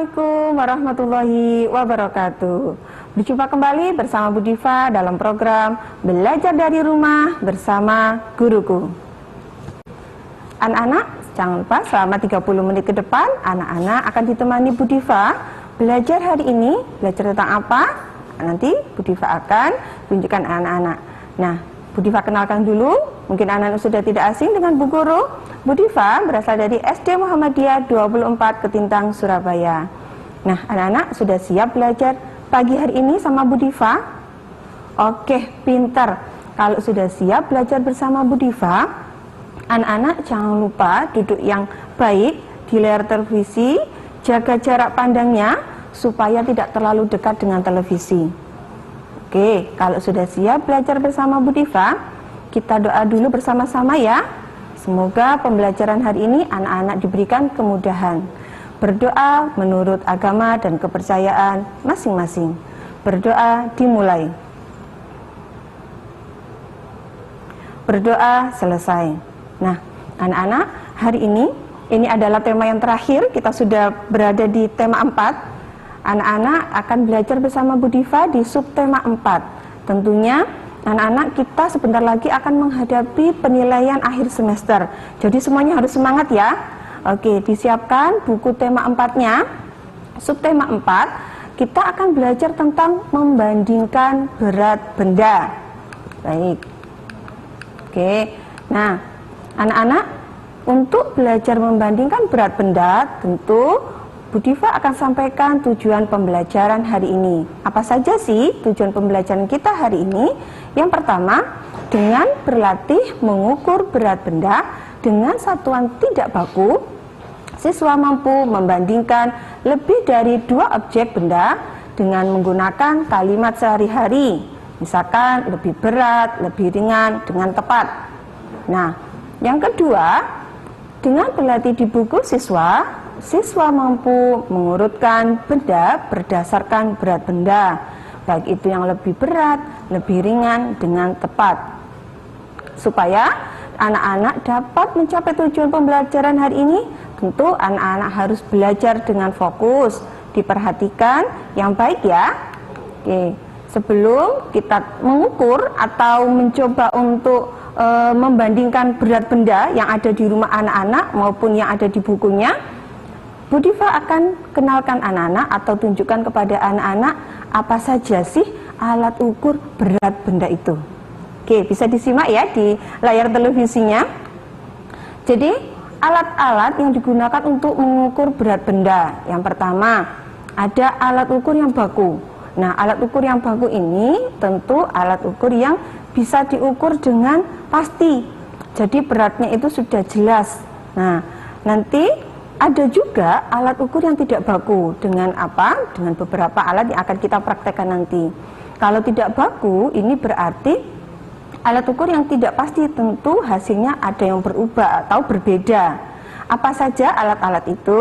Assalamualaikum warahmatullahi wabarakatuh. Berjumpa kembali bersama Bu Diva dalam program Belajar dari Rumah bersama Guruku. Anak-anak, jangan lupa selama 30 menit ke depan anak-anak akan ditemani Bu Diva belajar hari ini. Belajar tentang apa? Nanti Bu Diva akan tunjukkan anak-anak. Nah, Bu Diva kenalkan dulu. Mungkin anak-anak sudah tidak asing dengan Bu Guru. Bu Diva berasal dari SD Muhammadiyah 24 Ketintang, Surabaya. Nah, anak-anak sudah siap belajar pagi hari ini sama Bu Diva? Oke, pintar. Kalau sudah siap belajar bersama Bu Diva, anak-anak jangan lupa duduk yang baik di layar televisi, jaga jarak pandangnya supaya tidak terlalu dekat dengan televisi. Oke, kalau sudah siap belajar bersama Bu Diva, kita doa dulu bersama-sama ya. Semoga pembelajaran hari ini anak-anak diberikan kemudahan. Berdoa menurut agama dan kepercayaan masing-masing. Berdoa dimulai. Berdoa selesai. Nah, anak-anak, hari ini adalah tema yang terakhir. Kita sudah berada di tema 4. Anak-anak akan belajar bersama Bu Diva di subtema 4. Tentunya anak-anak kita sebentar lagi akan menghadapi penilaian akhir semester. Jadi semuanya harus semangat ya. Oke, disiapkan buku tema 4-nya. Subtema 4, kita akan belajar tentang membandingkan berat benda. Baik. Oke. Nah, anak-anak, untuk belajar membandingkan berat benda, tentu Bu Diva akan sampaikan tujuan pembelajaran hari ini. Apa saja sih tujuan pembelajaran kita hari ini? Yang pertama, dengan berlatih mengukur berat benda dengan satuan tidak baku, siswa mampu membandingkan lebih dari 2 objek benda dengan menggunakan kalimat sehari-hari. Misalkan lebih berat, lebih ringan, dengan tepat. Nah, yang kedua, dengan berlatih di buku siswa mampu mengurutkan benda berdasarkan berat benda, baik itu yang lebih berat, lebih ringan, dengan tepat. Supaya anak-anak dapat mencapai tujuan pembelajaran hari ini, tentu anak-anak harus belajar dengan fokus, diperhatikan yang baik ya. Oke, sebelum kita mengukur atau mencoba untuk membandingkan berat benda yang ada di rumah anak-anak maupun yang ada di bukunya, Bu Diva akan kenalkan anak-anak atau tunjukkan kepada anak-anak apa saja sih alat ukur berat benda itu. Oke, bisa disimak ya di layar televisinya. Jadi, alat-alat yang digunakan untuk mengukur berat benda. Yang pertama, ada alat ukur yang baku. Nah, alat ukur yang baku ini tentu alat ukur yang bisa diukur dengan pasti. Jadi beratnya itu sudah jelas. Nah, nanti ada juga alat ukur yang tidak baku. Dengan apa? Dengan beberapa alat yang akan kita praktekkan nanti. Kalau tidak baku, ini berarti alat ukur yang tidak pasti, tentu hasilnya ada yang berubah atau berbeda. Apa saja alat-alat itu?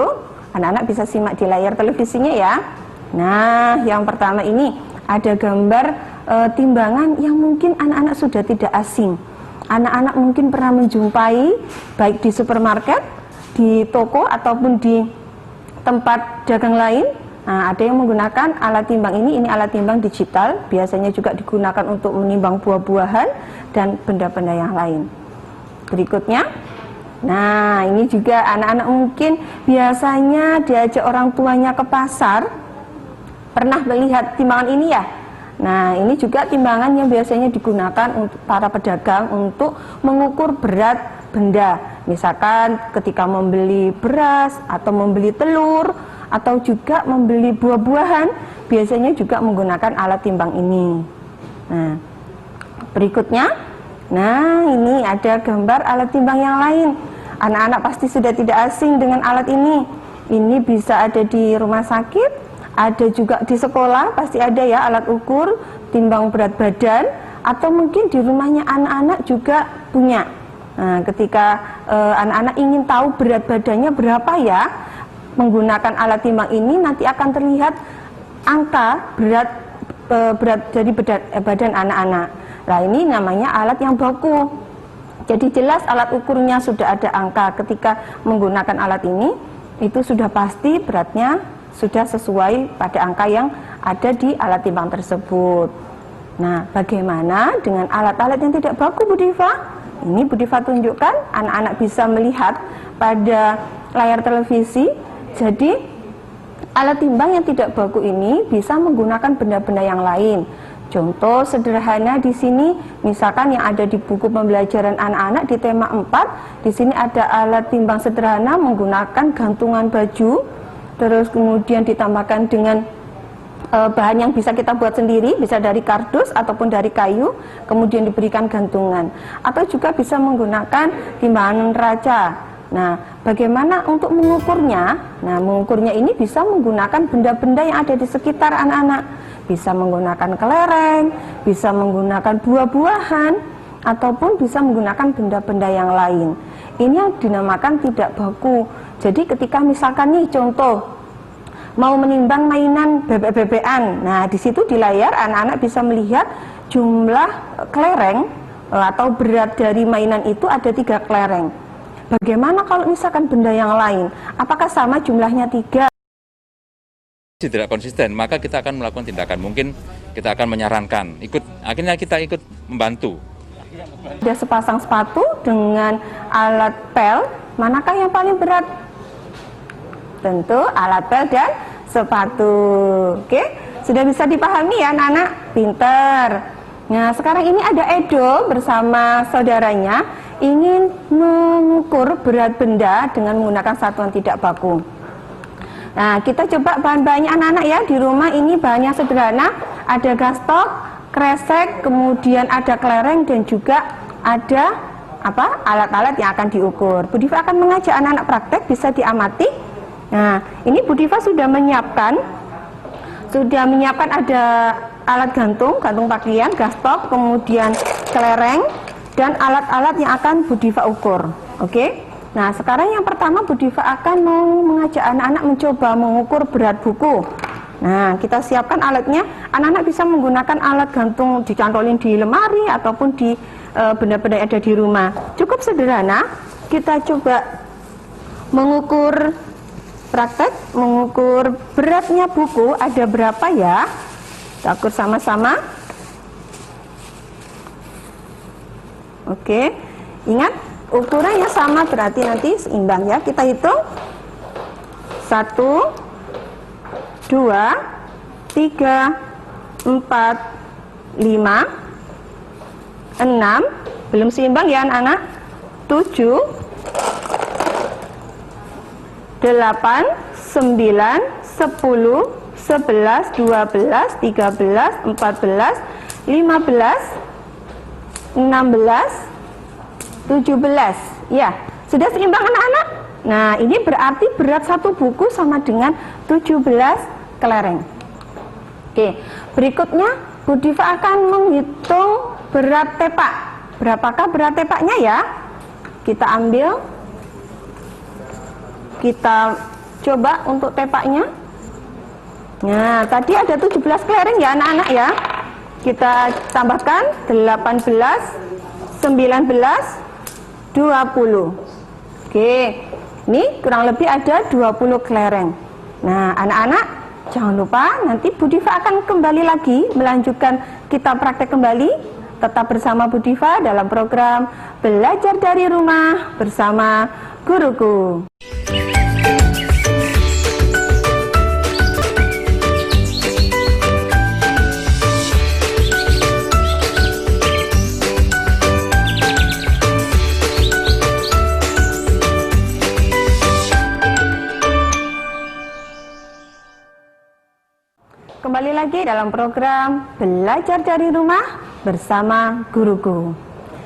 Anak-anak bisa simak di layar televisinya ya. Nah, yang pertama ini ada gambar timbangan yang mungkin anak-anak sudah tidak asing. Anak-anak mungkin pernah menjumpai baik di supermarket, di toko ataupun di tempat dagang lain. Nah, ada yang menggunakan alat timbang ini alat timbang digital, biasanya juga digunakan untuk menimbang buah-buahan dan benda-benda yang lain. Berikutnya, nah ini juga anak-anak mungkin biasanya diajak orang tuanya ke pasar, pernah melihat timbangan ini ya. Nah, ini juga timbangan yang biasanya digunakan untuk para pedagang untuk mengukur berat benda. Misalkan ketika membeli beras atau membeli telur atau juga membeli buah-buahan, biasanya juga menggunakan alat timbang ini. Nah, berikutnya, nah ini ada gambar alat timbang yang lain. Anak-anak pasti sudah tidak asing dengan alat ini. Ini bisa ada di rumah sakit, ada juga di sekolah, pasti ada ya alat ukur timbang berat badan, atau mungkin di rumahnya anak-anak juga punya. Nah, ketika anak-anak ingin tahu berat badannya berapa ya, menggunakan alat timbang ini nanti akan terlihat angka berat dari badan anak-anak. Nah, ini namanya alat yang baku. Jadi jelas alat ukurnya sudah ada angka. Ketika menggunakan alat ini, itu sudah pasti beratnya sudah sesuai pada angka yang ada di alat timbang tersebut. Nah, bagaimana dengan alat-alat yang tidak baku, Bu Diva? Ini Bu Diva tunjukkan, anak-anak bisa melihat pada layar televisi. Jadi, alat timbang yang tidak baku ini bisa menggunakan benda-benda yang lain. Contoh sederhana di sini, misalkan yang ada di buku pembelajaran anak-anak di tema 4, di sini ada alat timbang sederhana menggunakan gantungan baju, terus kemudian ditambahkan dengan bahan yang bisa kita buat sendiri, bisa dari kardus ataupun dari kayu, kemudian diberikan gantungan. Atau juga bisa menggunakan timbangan neraca. Nah, bagaimana untuk mengukurnya? Nah, mengukurnya ini bisa menggunakan benda-benda yang ada di sekitar anak-anak. Bisa menggunakan kelereng, bisa menggunakan buah-buahan, ataupun bisa menggunakan benda-benda yang lain. Ini yang dinamakan tidak baku. Jadi ketika misalkan nih contoh, mau menimbang mainan bebek-bebekan, nah di situ di layar anak-anak bisa melihat jumlah kelereng atau berat dari mainan itu ada 3 kelereng. Bagaimana kalau misalkan benda yang lain? Apakah sama jumlahnya 3? Tidak konsisten, maka kita akan melakukan tindakan. Mungkin kita akan menyarankan, akhirnya kita ikut membantu. Ada sepasang sepatu dengan alat pel, manakah yang paling berat? Tentu alat pel dan sepatu. Oke, sudah bisa dipahami ya anak-anak? Pinter. Nah, sekarang ini ada Edo bersama saudaranya ingin mengukur berat benda dengan menggunakan satuan tidak baku. Nah, kita coba bahan-bahannya anak-anak ya. Di rumah ini bahannya sederhana, ada gastok, kresek, kemudian ada kelereng dan juga ada alat-alat yang akan diukur. Bu Diva akan mengajak anak-anak praktek, bisa diamati. Nah, ini Bu Diva sudah menyiapkan ada alat gantung pakaian, gastok, kemudian kelereng dan alat-alat yang akan Bu Diva ukur. Oke? Nah, sekarang yang pertama Bu Diva akan mau mengajak anak-anak mencoba mengukur berat buku. Nah, kita siapkan alatnya. Anak-anak bisa menggunakan alat gantung dicantolin di lemari ataupun di benda-benda yang ada di rumah. Cukup sederhana. Kita coba mengukur praktek, mengukur beratnya buku ada berapa ya. Kita ukur sama-sama. Oke, ingat ukurannya sama berarti nanti seimbang ya. Kita hitung 1, 2, 3, 4, 5, 6. Belum seimbang ya anak-anak. 7, 8, 9, 10, 11, 12, 13, 14, 15, 16, 17. Ya, sudah seimbang anak-anak? Nah, ini berarti berat satu buku sama dengan 17 kelereng. Oke, berikutnya Bu Diva akan menghitung berat tepak. Berapakah berat tepaknya ya? Kita ambil, kita coba untuk tepaknya. Nah, tadi ada 17 kelereng ya anak-anak ya. Kita tambahkan 18, 19, 20. Oke, ini kurang lebih ada 20 kelereng. Nah, anak-anak jangan lupa nanti Bu Diva akan kembali lagi melanjutkan kita praktek kembali. Tetap bersama Bu Diva dalam program Belajar dari Rumah bersama Guruku. Kembali lagi dalam program Belajar dari Rumah bersama Guruku.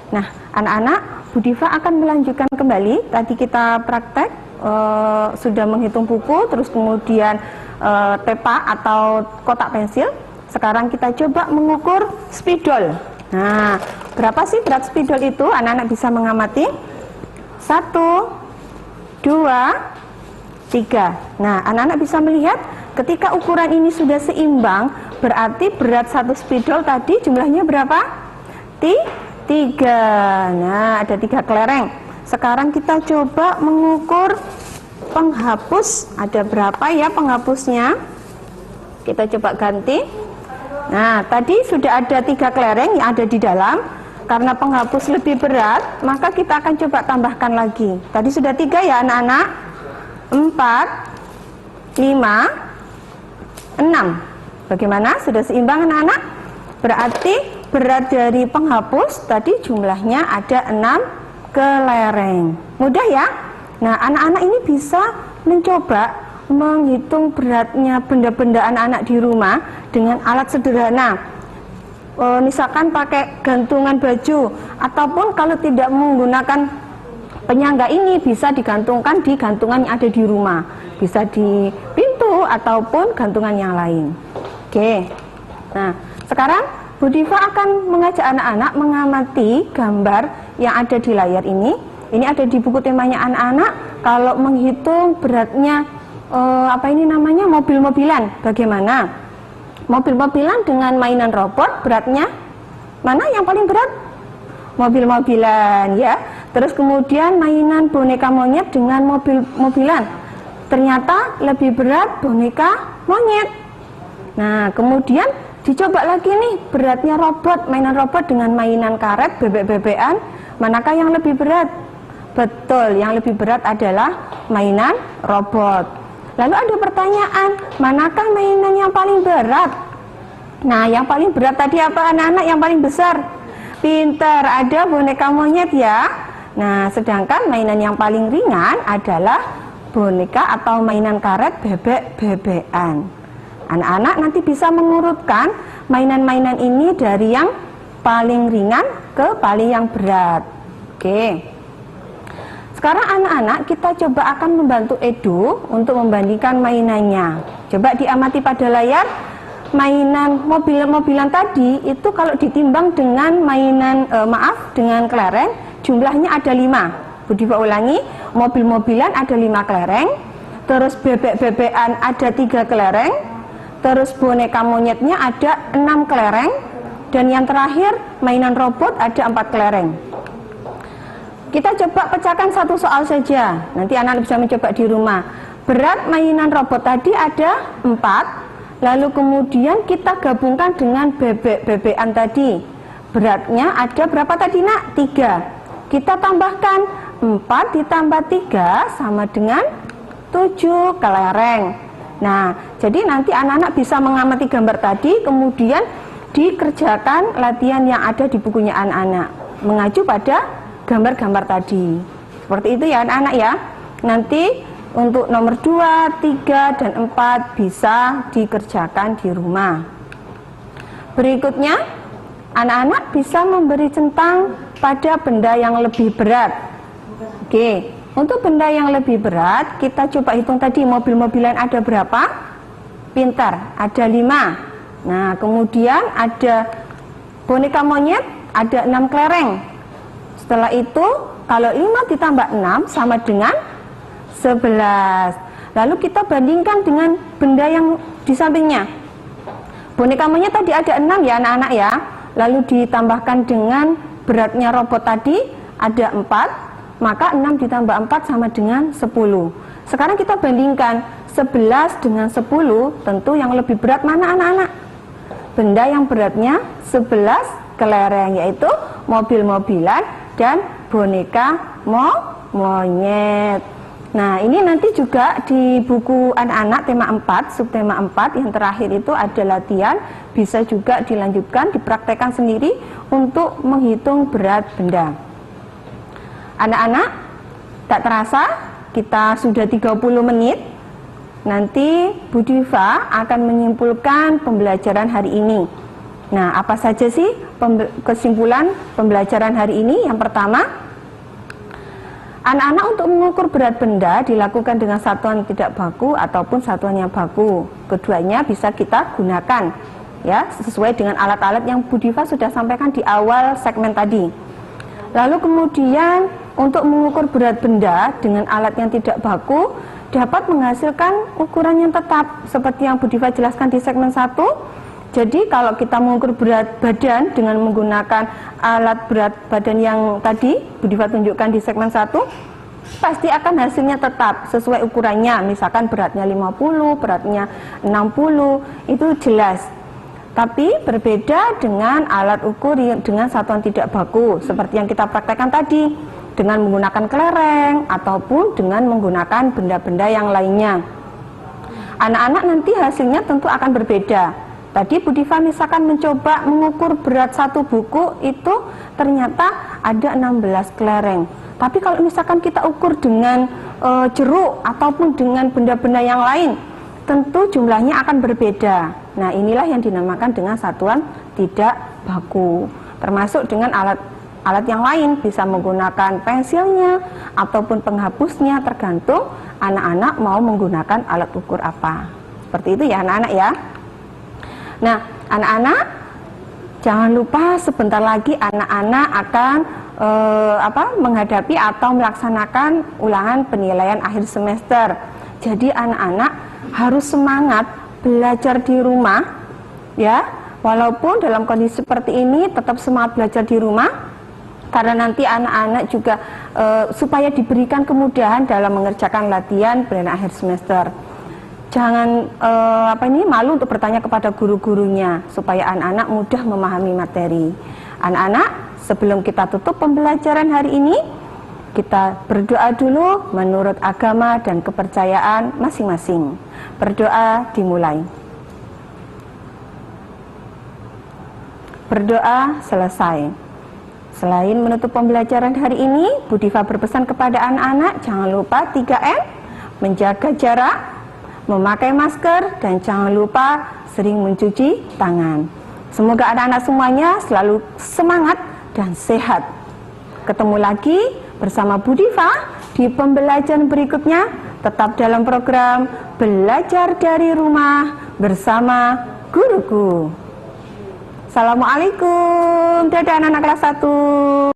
Nah, anak-anak, Bu Diva akan melanjutkan kembali. Tadi kita praktek sudah menghitung buku, terus kemudian tepak atau kotak pensil. Sekarang kita coba mengukur spidol. Nah, berapa sih berat spidol itu? Anak-anak bisa mengamati. 1, 2, 3. Nah, anak-anak bisa melihat ketika ukuran ini sudah seimbang, berarti berat satu spidol tadi jumlahnya berapa? 3. Nah, ada 3 kelereng. Sekarang kita coba mengukur penghapus ada berapa ya penghapusnya? Kita coba ganti. Nah, tadi sudah ada 3 kelereng yang ada di dalam. Karena penghapus lebih berat, maka kita akan coba tambahkan lagi. Tadi sudah 3 ya anak-anak. 4, 5, 6. Bagaimana? Sudah seimbang anak-anak? Berarti berat dari penghapus tadi jumlahnya ada 6 kelereng. Mudah ya? Nah, anak-anak ini bisa mencoba menghitung beratnya benda-benda anak-anak di rumah dengan alat sederhana. Misalkan pakai gantungan baju, ataupun kalau tidak menggunakan penyangga ini bisa digantungkan di gantungan yang ada di rumah, bisa di pintu ataupun gantungan yang lain. Oke, nah sekarang Bu Diva akan mengajak anak-anak mengamati gambar yang ada di layar ini. Ini ada di buku temanya anak-anak. Kalau menghitung beratnya mobil-mobilan, bagaimana? Mobil-mobilan dengan mainan robot beratnya mana yang paling berat? Mobil-mobilan ya. Terus kemudian mainan boneka monyet dengan mobil-mobilan, ternyata lebih berat boneka monyet. Nah kemudian dicoba lagi nih beratnya robot, mainan robot dengan mainan karet, bebek-bebekan, manakah yang lebih berat? Betul, yang lebih berat adalah mainan robot. Lalu ada pertanyaan, manakah mainan yang paling berat? Nah, yang paling berat tadi apa anak-anak? Yang paling besar? Pintar, ada boneka monyet ya. Nah, sedangkan mainan yang paling ringan adalah boneka atau mainan karet bebek-bebekan. Anak-anak nanti bisa mengurutkan mainan-mainan ini dari yang paling ringan ke paling yang berat. Oke. Sekarang anak-anak kita coba akan membantu Edu untuk membandingkan mainannya. Coba diamati pada layar. Mainan mobil-mobilan tadi itu kalau ditimbang dengan dengan kelereng jumlahnya ada 5. Bu Diva ulangi, mobil-mobilan ada 5 kelereng, terus bebek-bebekan ada 3 kelereng, terus boneka monyetnya ada 6 kelereng, dan yang terakhir mainan robot ada 4 kelereng. Kita coba pecahkan satu soal saja. Nanti anak bisa mencoba di rumah. Berat mainan robot tadi ada 4. Lalu kemudian kita gabungkan dengan bebek-bebekan tadi. Beratnya ada berapa tadi nak? 3. Kita tambahkan 4 ditambah 3 sama dengan 7 kelereng. Nah, jadi nanti anak-anak bisa mengamati gambar tadi, kemudian dikerjakan latihan yang ada di bukunya anak-anak, mengacu pada gambar-gambar tadi. Seperti itu ya anak-anak ya. Nanti untuk nomor 2, 3, dan 4 bisa dikerjakan di rumah. Berikutnya, anak-anak bisa memberi centang pada benda yang lebih berat. Oke, untuk benda yang lebih berat, kita coba hitung tadi mobil-mobilan ada berapa? Pintar, ada 5. Nah, kemudian ada boneka monyet, ada 6 kelereng. Setelah itu, kalau 5 ditambah 6 sama dengan 11. Lalu kita bandingkan dengan benda yang di sampingnya. Boneka monyet tadi ada 6 ya anak-anak ya. Lalu ditambahkan dengan beratnya robot tadi ada 4. Maka 6 ditambah 4 sama dengan 10. Sekarang kita bandingkan 11 dengan 10. Tentu yang lebih berat mana anak-anak? Benda yang beratnya 11 kelereng, yaitu mobil-mobilan dan boneka monyet. Nah, ini nanti juga di buku anak-anak tema 4, subtema 4 yang terakhir itu ada latihan, bisa juga dilanjutkan, dipraktekkan sendiri untuk menghitung berat benda. Anak-anak, tak terasa kita sudah 30 menit. Nanti Bu Diva akan menyimpulkan pembelajaran hari ini. Nah, apa saja sih kesimpulan pembelajaran hari ini? Yang pertama, anak-anak untuk mengukur berat benda dilakukan dengan satuan tidak baku ataupun satuan yang baku. Keduanya bisa kita gunakan ya, sesuai dengan alat-alat yang Bu Diva sudah sampaikan di awal segmen tadi. Lalu kemudian untuk mengukur berat benda dengan alat yang tidak baku dapat menghasilkan ukuran yang tetap seperti yang Bu Diva jelaskan di segmen 1. Jadi kalau kita mengukur berat badan dengan menggunakan alat berat badan yang tadi Bu Diva tunjukkan di segmen 1, pasti akan hasilnya tetap sesuai ukurannya. Misalkan beratnya 50, beratnya 60, itu jelas. Tapi berbeda dengan alat ukur dengan satuan tidak baku seperti yang kita praktekkan tadi, dengan menggunakan kelereng ataupun dengan menggunakan benda-benda yang lainnya. Anak-anak nanti hasilnya tentu akan berbeda. Tadi Bu Diva misalkan mencoba mengukur berat satu buku, itu ternyata ada 16 kelereng. Tapi kalau misalkan kita ukur dengan jeruk ataupun dengan benda-benda yang lain, tentu jumlahnya akan berbeda. Nah, inilah yang dinamakan dengan satuan tidak baku. Termasuk dengan alat yang lain, bisa menggunakan pensilnya ataupun penghapusnya, tergantung anak-anak mau menggunakan alat ukur apa. Seperti itu ya anak-anak ya. Nah, anak-anak jangan lupa sebentar lagi anak-anak akan menghadapi atau melaksanakan ulangan penilaian akhir semester. Jadi anak-anak harus semangat belajar di rumah ya, walaupun dalam kondisi seperti ini tetap semangat belajar di rumah, karena nanti anak-anak juga supaya diberikan kemudahan dalam mengerjakan latihan penilaian akhir semester. Jangan malu untuk bertanya kepada guru-gurunya supaya anak-anak mudah memahami materi. Anak-anak, sebelum kita tutup pembelajaran hari ini, kita berdoa dulu menurut agama dan kepercayaan masing-masing. Berdoa dimulai. Berdoa selesai. Selain menutup pembelajaran hari ini, Bu Diva berpesan kepada anak-anak, jangan lupa 3M, menjaga jarak, memakai masker, dan jangan lupa sering mencuci tangan. Semoga anak-anak semuanya selalu semangat dan sehat. Ketemu lagi bersama Bu Diva di pembelajaran berikutnya, tetap dalam program Belajar dari Rumah bersama Guruku. Assalamualaikum, dadah anak-anak kelas 1.